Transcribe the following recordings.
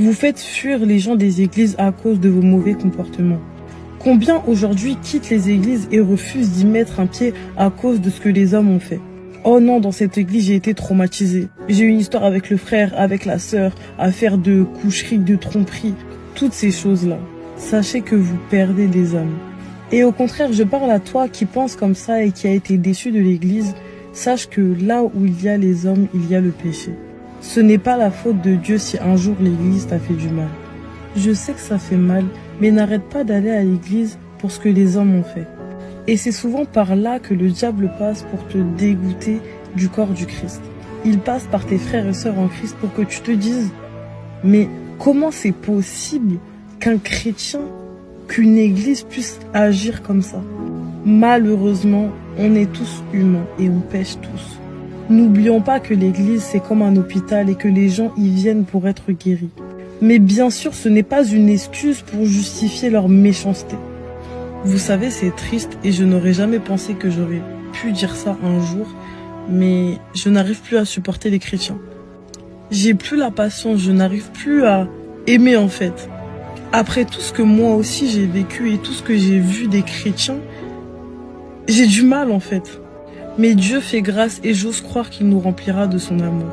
Vous faites fuir les gens des églises à cause de vos mauvais comportements. Combien aujourd'hui quittent les églises et refusent d'y mettre un pied à cause de ce que les hommes ont fait? Oh non, dans cette église, j'ai été traumatisée. J'ai eu une histoire avec le frère, avec la sœur, affaire de coucherie, de tromperie, toutes ces choses-là. Sachez que vous perdez des âmes. Et au contraire, je parle à toi qui pense comme ça et qui a été déçu de l'église. Sache que là où il y a les hommes, il y a le péché. Ce n'est pas la faute de Dieu si un jour l'église t'a fait du mal. Je sais que ça fait mal, mais n'arrête pas d'aller à l'église pour ce que les hommes ont fait. Et c'est souvent par là que le diable passe pour te dégoûter du corps du Christ. Il passe par tes frères et sœurs en Christ pour que tu te dises « Mais comment c'est possible qu'un chrétien, qu'une église puisse agir comme ça ?» Malheureusement, on est tous humains et on pêche tous. N'oublions pas que l'église c'est comme un hôpital et que les gens y viennent pour être guéris. Mais bien sûr, ce n'est pas une excuse pour justifier leur méchanceté. Vous savez, c'est triste et je n'aurais jamais pensé que j'aurais pu dire ça un jour, mais je n'arrive plus à supporter les chrétiens. J'ai plus la patience, je n'arrive plus à aimer en fait. Après tout ce que moi aussi j'ai vécu et tout ce que j'ai vu des chrétiens, j'ai du mal en fait. Mais Dieu fait grâce et j'ose croire qu'il nous remplira de son amour.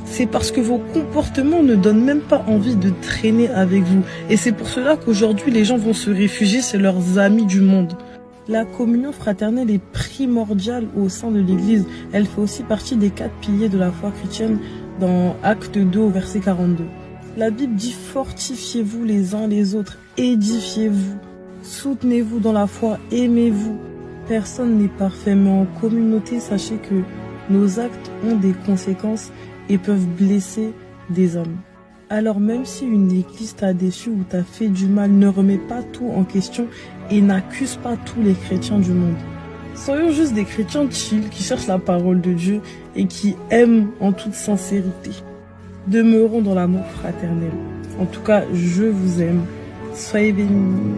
C'est parce que vos comportements ne donnent même pas envie de traîner avec vous. Et c'est pour cela qu'aujourd'hui, les gens vont se réfugier chez leurs amis du monde. La communion fraternelle est primordiale au sein de l'Église. Elle fait aussi partie des 4 piliers de la foi chrétienne dans Actes 2 au verset 42. La Bible dit « Fortifiez-vous les uns les autres, édifiez-vous, soutenez-vous dans la foi, aimez-vous ». Personne n'est parfait, mais en communauté, sachez que nos actes ont des conséquences et peuvent blesser des hommes. Alors même si une église t'a déçu ou t'a fait du mal, ne remets pas tout en question et n'accuse pas tous les chrétiens du monde. Soyons juste des chrétiens chill qui cherchent la parole de Dieu et qui aiment en toute sincérité. Demeurons dans l'amour fraternel. En tout cas, je vous aime. Soyez bénis.